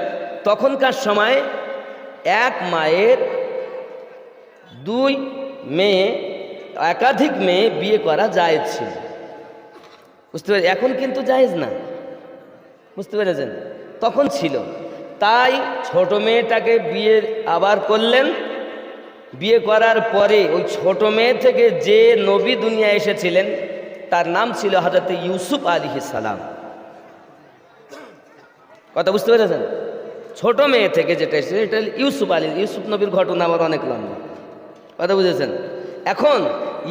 তখনকার সময় এক মায়ের 2 মেয়ে, একাধিক মেয়ে বিয়ে করা জায়েজ ছিল। বুঝতে পেরেছেন? এখন কিন্তু জায়েজ না, বুঝতে পেরেছেন? তখন ছিল। তাই ছোট মেয়েটাকে বিয়ে আবার করলেন। বিয়ে করার পরে ওই ছোট মেয়ে থেকে যে নবী দুনিয়া এসেছিলেন তার নাম ছিল হযরত ইউসুফ আলাইহিস সালাম। কথা বুঝতে পেরেছেন? ছোট মেয়ে থেকে যেটা এসেছে এটা ইউসুফ নবীর ঘটনা আবার অনেক লম্বা। কথা বুঝেছেন? এখন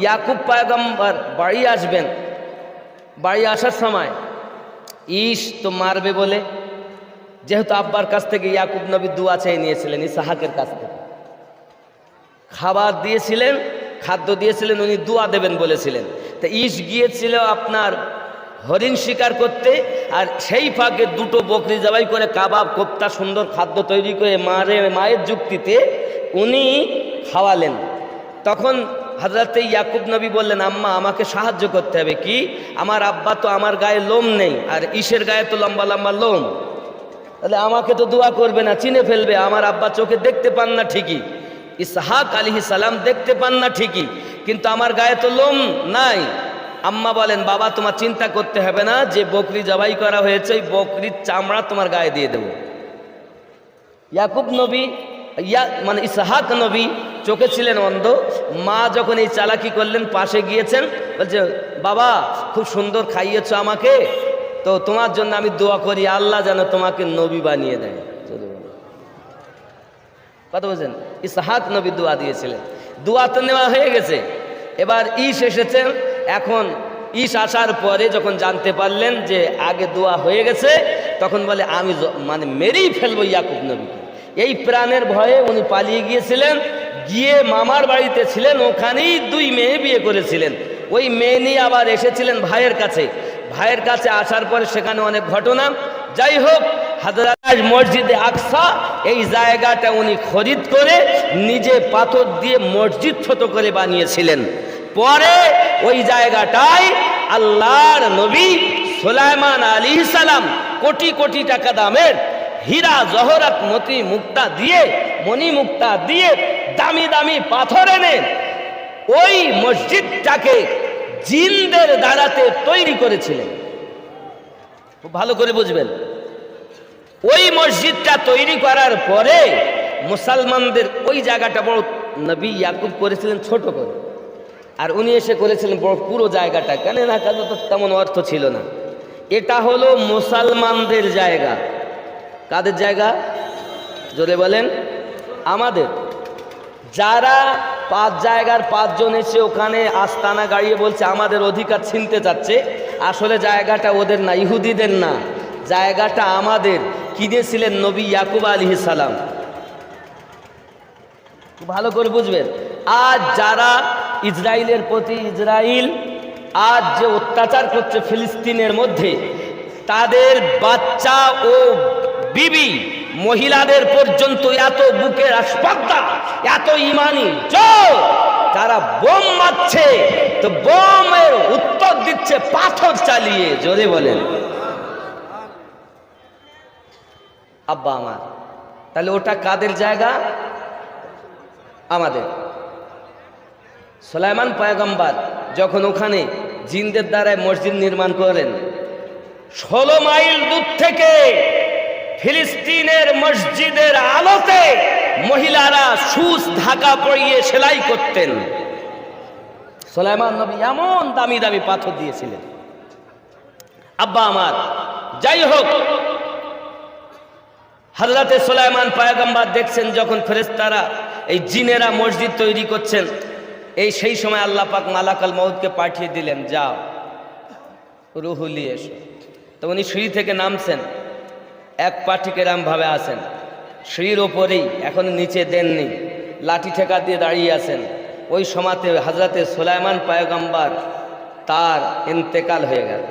ইয়াকুব পয়গম্বর বাড়ি আসবেন। বাড়ি আসার সময় ইস তো মারবে বলে, যেহেতু আব্বার কাছ থেকে ইয়াকুব নবী দুয়া চেয়ে নিয়েছিলেন, ইসহাকের কাছ থেকে খাবার দিয়েছিলেন, খাদ্য দিয়েছিলেন, উনি দুয়া দেবেন বলেছিলেন। তা ইস গিয়েছিল আপনার হরিণ শিকার করতে, আর সেই ফাঁকে 2টো বকরি জবাই করে কাবাব কোপ্তা সুন্দর খাদ্য তৈরি করে মায়ের যুক্তিতে উনি খাওয়ালেন। তখন হযরতে ইয়াকুব নবী বললেন, আম্মা আমাকে সাহায্য করতে হবে। কি? আমার আব্বা তো আমার গায়ে লোম নেই, আর ইসের গায়ে তো লম্বা লম্বা লোম, তাহলে আমাকে তো দোয়া করবে না, চিনে ফেলবে। আমার আব্বা চোখে দেখতে পান না ঠিকই, ইসহাক আলাইহিস সালাম দেখতে পান না ঠিকই, কিন্তু আমার গায়ে তো লোম নাই। আম্মা বলেন, বাবা তোমার চিন্তা করতে হবে না, যে বকরি জবাই করা হয়েছে ওই বকরির চামড়া তোমার গায়ে দিয়ে দেব। ইয়াকুব নবী মানে ইসহাক নবী চোখে ছিলেন অন্ধ। মা যখন এই চালাকি করলেন, পাশে গিয়েছেন, বলছে বাবা খুব সুন্দর খাইয়েছ আমাকে, তো তোমার জন্য আমি দোয়া করি আল্লাহ যেন তোমাকে নবী বানিয়ে দেয়। কথা বলছেন? ইসহাক নবী দোয়া দিয়েছিলেন, দোয়া তো নেওয়া হয়ে গেছে। এবার ইস এসেছেন। এখন ইস আসার পরে যখন জানতে পারলেন যে আগে দোয়া হয়ে গেছে, তখন বলে আমি মানে মেরেই ফেলবো ইয়াকুব নবীকে। এই প্রাণের ভয়ে উনি পালিয়ে গিয়েছিলেন, গিয়ে মামার বাড়িতে ছিলেন, ওখানেই 2 মেয়ে বিয়ে করেছিলেন। ওই মেয়ে নিয়ে আবার এসেছিলেন ভাইয়ের কাছে। ভাইয়ের কাছে আসার পরে সেখানে অনেক ঘটনা। যাই হোক, হযরত মসজিদে আকসা এই জায়গাটা উনি খরিদ করে নিজে পাথর দিয়ে মসজিদ ছোট করে বানিয়েছিলেন। পরে ওই জায়গাটায় আল্লাহর নবী সুলাইমান আলাইহিস সালাম কোটি কোটি টাকা দামের হীরা জহরাত মণি মুক্তা দিয়ে দামি দামি পাথর এনে ওই মসজিদটাকে জিনদের দ্বারাতে তৈরি করেছিলেন। খুব ভালো করে বুঝবেন, ওই মসজিদটা তৈরি করার পরে মুসলমানদের ওই জায়গাটা বড় নবী ইয়াকুব করেছিলেন ছোট করে, আর উনি এসে করেছিলেন বড় পুরো জায়গাটা। কেন না, কাজে তো তেমন অর্থ ছিল না। এটা হলো মুসলমানদের জায়গা। কাদের জায়গা? জোরে বলেন। আমাদের। যারা 5 জায়গার 5 জন এসে ওখানে আস্তানা গাড়িয়ে বলছে আমাদের অধিকার ছিনতে চাচ্ছে, আসলে জায়গাটা ওদের না, ইহুদিদের না, জায়গাটা আমাদের। কিনেছিলেন নবী ইয়াকুব আলাইহিস সালাম। ভালো করে বুঝবেন। আজ যারা ইসরায়েলের প্রতি আজ যে অত্যাচার করছে ফিলিস্তিনের মধ্যে, তাদের বাচ্চা ও বিবি মহিলাদের পর্যন্ত এত বুকের স্পর্ধা, এত ইমানি জোর, তারা বোম মারছে, তো বোমের উত্তর দিচ্ছে পাথর চালিয়ে। জোরে বলেন। আব্বা আমার, তাহলে ওটা কাদের জায়গা? আমাদের। সুলাইমান পয়গম্বর যখন ওখানে জিনদের দ্বারায় মসজিদ নির্মাণ করেন, 16 মাইল দূর থেকে ফিলিস্তিনের মসজিদের আলোতে মহিলারা সুচ ঢাকা পরিয়ে সেলাই করতেন। সুলাইমান নবী এমন দামি দামি পাথর দিয়েছিলেন। আব্বা আমার, যাই হোক, হযরতে সুলাইমান পয়গম্বর দেখছেন যখন ফেরেশতারা এই জিনেরা মসজিদ তৈরি করছেন, সেই সময় আল্লাহ পাক মালাকুল মউতকে পাঠিয়ে দিলেন, যাও রূহ নিয়ে এসো। তো উনি সিঁড়ি থেকে নামছেন, এক পাটিকেরাম ভাবে আসেন, সিঁড়ির ওপরেই, এখন নিচে দেননি, লাঠি ঠেকা দিয়ে দাঁড়িয়ে আছেন। ওই সময়তে হযরতে সুলাইমান পয়গম্বর তার ইন্তেকাল হয়ে গেল।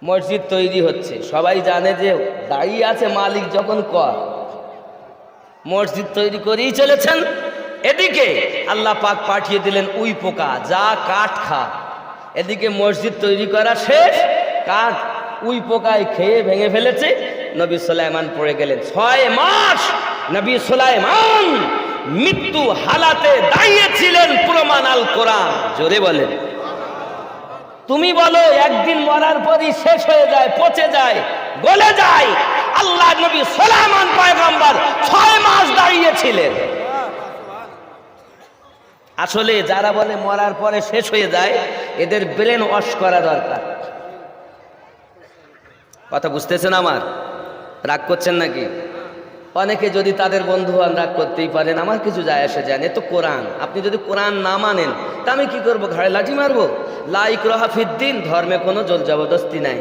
মসজিদ তৈরি হচ্ছে, সবাই জানে যে দাঁড়িয়ে আছে মালিক যখন কর, মসজিদ তৈরি করেই চলেছেন। এদিকে আল্লাহ পাক পাঠিয়ে দিলেন উই পোকা, যা কাঠ খা। এদিকে মসজিদ তৈরি করা শেষ, কাঠ উই পোকায় খেয়ে ভেঙে ফেলেছে। নবী সুলাইমান পড়ে গেলেন। 6 মাস নবী সুলাইমান মৃত্যু হালাতে দাঁড়িয়েছিলেন, প্রমাণ আল কোরআন। জোরে বলেন। তুমি বলো একদিন মরার পরই শেষ হয়ে যায়, পচে যায়, গলে যায়। আল্লাহ নবী সুলাইমান পয়গম্বর 6 মাস দাঁড়িয়েছিলেন। আসলে যারা বলে মরার পরে শেষ হয়ে যায়, এদের ব্রেন ওয়াশ করা দরকার। কথা বুঝতেছেন আমার? রাগ করছেন নাকি? অনেকে যদি তাদের বন্ধু হন রাগ করতেই পারেন, আমার কিছু যায় আসে যায় না, এ তো কোরআন। আপনি যদি কোরআন না মানেন তা আমি কি করবো? ঘাড়ে লাঠি মারবো? লা ইকরাহা ফিদ্দিন, ধর্মে কোনো জোর জবরদস্তি নাই।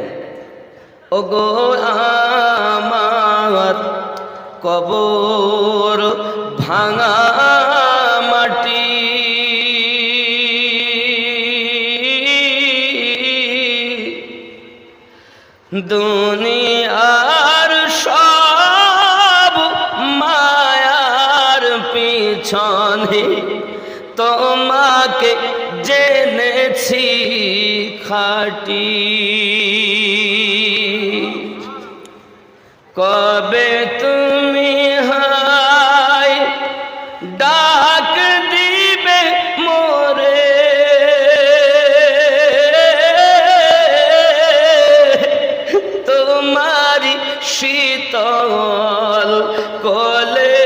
ও গো আমার কবর ভাঙা মাটি, দুনিয়ার সব মায়ার পিছনে তোমাকে জেনেছি খাঁটি। কবে তুমি হায় ডাক দিবে মোরে, তোমারি শীতল কোলে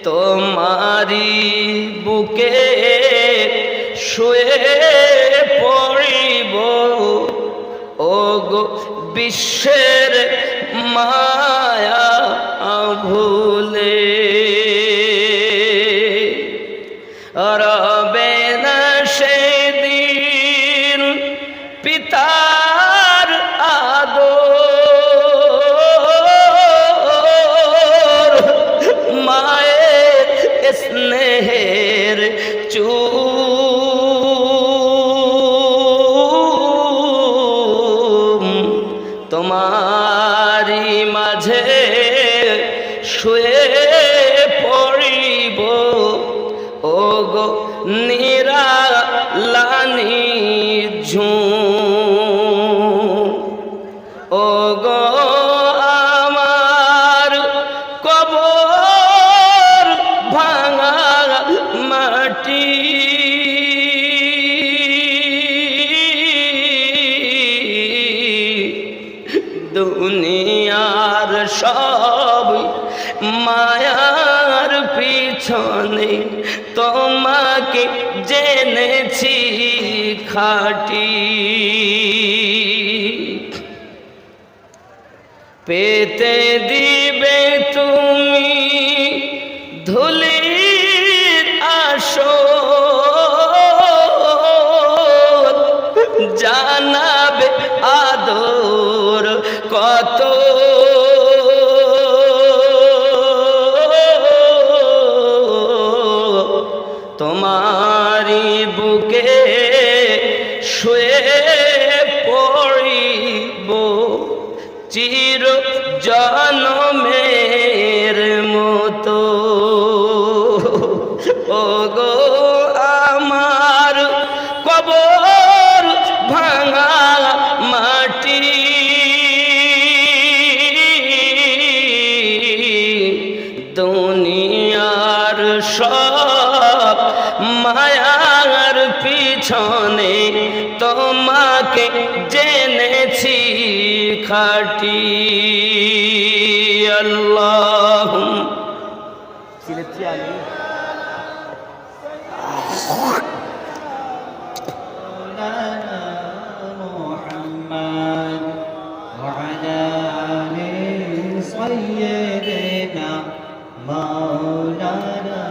তোমারি বুকে শুয়ে পড়িব। ও গো বিশ্বের মায়া ভুলে, রবে না সেদিন পিতার আদর, মায়ের স্নেহের চুম, তোমারি মাঝে শুয়ে পড়িব। ও গো নিরালানি ঝুম, ও গো আমার কবর ভাঙা মাটি, দুনিয়ার সব মায়ার পিছনে তোমাকে জেনেছি খাঁটি। পেতে দিবে তুমি ধুলির আসর, জানাবে আদর কত, তোমারি বুকে শুয়ে পড়িব চির জনমের মতো। ও গো আমার কবর ভাঙা মাটি, দুনিয়ার সব মায়ার পিছনে তোমাকে জেনেছি খাঁটি। আল্লাহ محمد وعلى آل سيدنا مولانا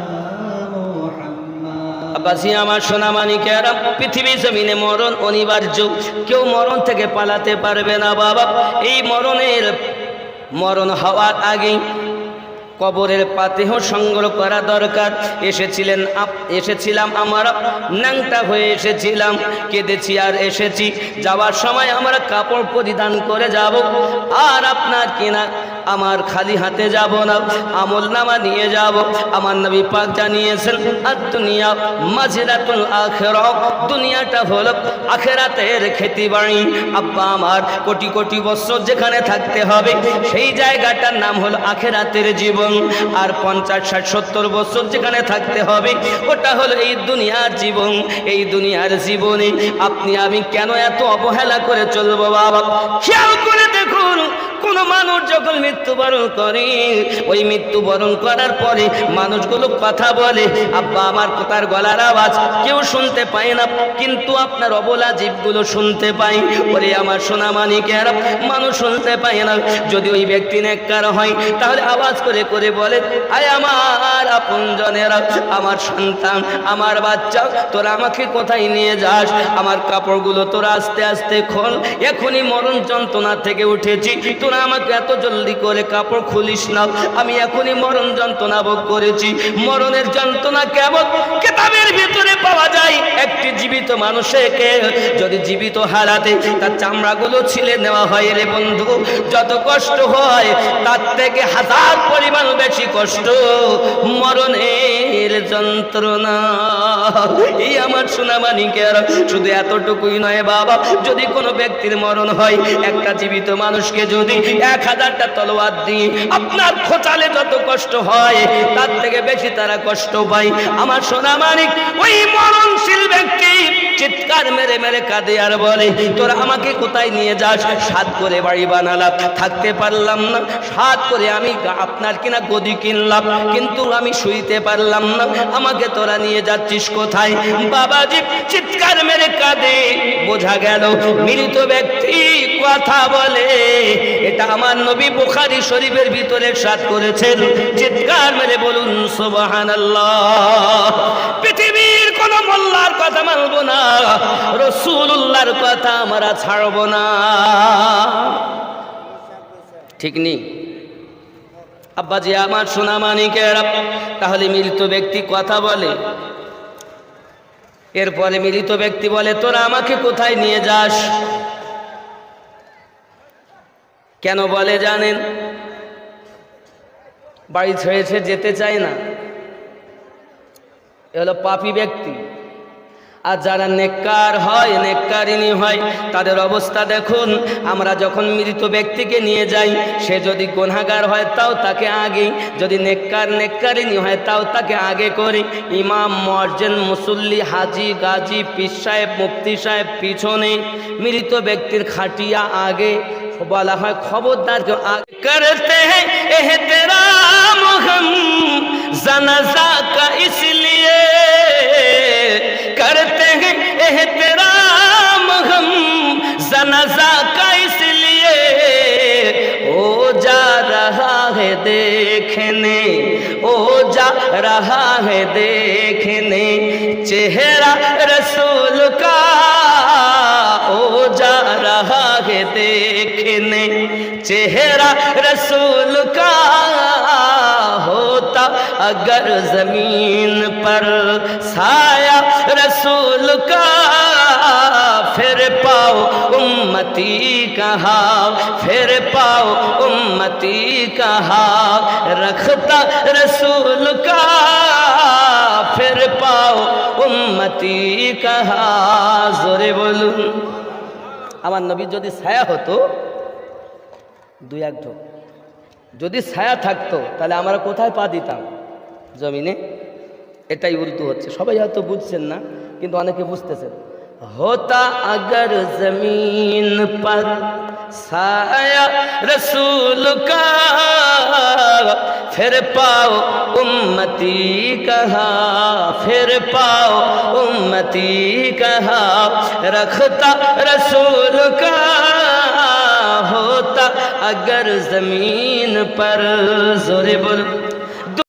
محمد। আব্বাসী আমার সোনা মানিকেরা, পৃথিবী জমিনে মরণ অনিবার্য, কেউ মরণ থেকে পালাতে পারবে না বাবা। এই মরণ হওয়ার আগেই কবরের পাতেহ সংগ্রহ করা দরকার। এসেছিলাম আমরা ন্যাংটা হয়ে এসেছিলাম, কেঁদেছি আর এসেছি। যাওয়ার সময় আমরা কাপড় পরিধান করে যাব, আর আপনার কিনা আমার খালি হাতে যাব না, আমল নামা নিয়ে যাব। আমার নবী পাক জানিয়েছেন আর দুনিয়া মাজরাতুল আখিরা, দুনিয়াটা হলো আখিরাতের খেতি বাড়ি। আব্বা আমার কোটি কোটি বছর যেখানে থাকতে হবে সেই জায়গাটার নাম হলো আখিরাতের জীবন। আর 50, 60, 70 বছর যেখানে থাকতে হবে ওটা হলো এই দুনিয়ার জীবন। এই দুনিয়ার জীবনে আপনি আমি কেন এত অবহেলা করে চলবো বাবা? খেয়াল করে দেখুন, কোন মানুষ যখন মৃত্যুবরণ করে, ওই মৃত্যুবরণ করার পরে মানুষগুলো কথা বলে, আব্বা আমার তার গলার আওয়াজ কেউ শুনতে পায় না, কিন্তু আপনার অবলা জীবগুলো শুনতে পায়। বলে আমার সোনা মানিকেরা, মানুষ শুনতে পায় না। যদি ওই ব্যক্তি নেককার হয় তাহলে আওয়াজ করে করে বলে, আয় আমার আপনজনেরা, আমার সন্তান, আমার বাচ্চা, তোরা আমাকে কোথায় নিয়ে যাস? আমার কাপড়গুলো তোরা আস্তে আস্তে খোল, এখনই মরণ যন্ত্রণা থেকে উঠেছি, তোরা আমাকে এত জলদি করে কাপড় খুলিস না, আমি এখনই মরণ যন্ত্রণা ভোগ করেছি। মরণের যন্ত্রণা কেমন কিতাবের ভিতরে পাওয়া যায়। একটি জীবিত মানুষকে যদি জীবিত হারাতে তার চামড়াগুলো ছিলে নেওয়া হয় রে বন্ধু, যত কষ্ট হয় তার থেকে 1000 পরিমাণ বেশি কষ্ট মরণের যন্ত্রণা। এই আমার সোনা মানিকেরা, শুধু এতটুকুই নয় বাবা, যদি কোনো ব্যক্তির মরণ হয়, একটা জীবিত মানুষকে যদি 1000টা তলোয়ার দিয়ে আপনার খোঁচালে যত কষ্ট হয় তার থেকে বেশি তারা কষ্ট পায়। আমার সোনা মানিক, ওই মরণশীল ব্যক্তি চিৎকার মেরে মেরে কাঁদে আর বলে, তোরা আমাকে কোথায় নিয়ে যাস? সাত করে বাড়ি বানালাম, থাকতে পারলাম না, সাত করে আমি আপনার কিনা গদি কিনলাম, কিন্তু আমি শুইতে পারলাম না, আমাকে তোরা নিয়ে যাচ্ছিস কোথায়? বাবাজি চিৎকার মেরে কাঁদে। বোঝা গেল মৃত ব্যক্তি কথা বলে। এটা আমার নবী বুখারী শরীফের ভিতরে ইরশাদ করেছেন। চিৎকার মেরে বলুন সুবহানাল্লাহ। পৃথিবীর কোন মোল্লার কথা মানব না, রাসূলুল্লাহর কথা আমরা ছাড়ব না, ঠিক নেই আব্বাজি আমার সোনা মানিকেরা? তাহলে মৃত ব্যক্তি কথা বলে, এরপরে মৃত ব্যক্তি বলে, তোরা আমাকে কোথায় নিয়ে যাস? কেন বলে জানেন? বাড়ি ছেড়ে যেতে চায় না, এ হলো পাপী ব্যক্তি। আর যারা নেককার হয়, নেককারিনী হয়, তাদের অবস্থা দেখুন। আমরা যখন মৃত ব্যক্তিকে নিয়ে যাই, সে যদি গুনাহগার হয় তাও তাকে আগে, যদি নেককারিনী হয় তাও তাকে আগে করি। ইমাম, মুয়াজ্জিন, মুসল্লি, হাজি, গাজী, পীর সাহেব, মুফতি সাহেব পিছনে, মৃত ব্যক্তির খাটিয়া আগে। বলা হয় খবরদার কেউ আগে করতে हैं एहतराम हम जनाजा का इसलिए करते हैं एहतराम हम जनाजा का इसलिए ओ जा रहा है देखने, ओ जा रहा है देखने चेहरा रसूल का, ओ जा रहा है देखने चेहरा रसूल का, होता अगर जमीन पर साया रसूल का, फिर पाओ उम्मती कहा, फिर पाओ उम्मती कहा, रखता रसूल का, फिर पाओ उम्मती कहा। जोरे बोलूं, আমার নবী যদি ছায়া হতো, 2-1 ঢোক, যদি ছায়া থাকতো তাহলে আমরা কোথায় পা দিতাম? জমিনে। এটাই উর্দু হচ্ছে, সবাই হয়তো বুঝছেন না, কিন্তু অনেকে বুঝতেছেন। होता अगर जमीन पर साया रसूल का, फिर पाओ उम्मती कहा, फिर पाओ उम्मती कहा, रखता रसूल का, होता अगर जमीन पर। जोरे बोल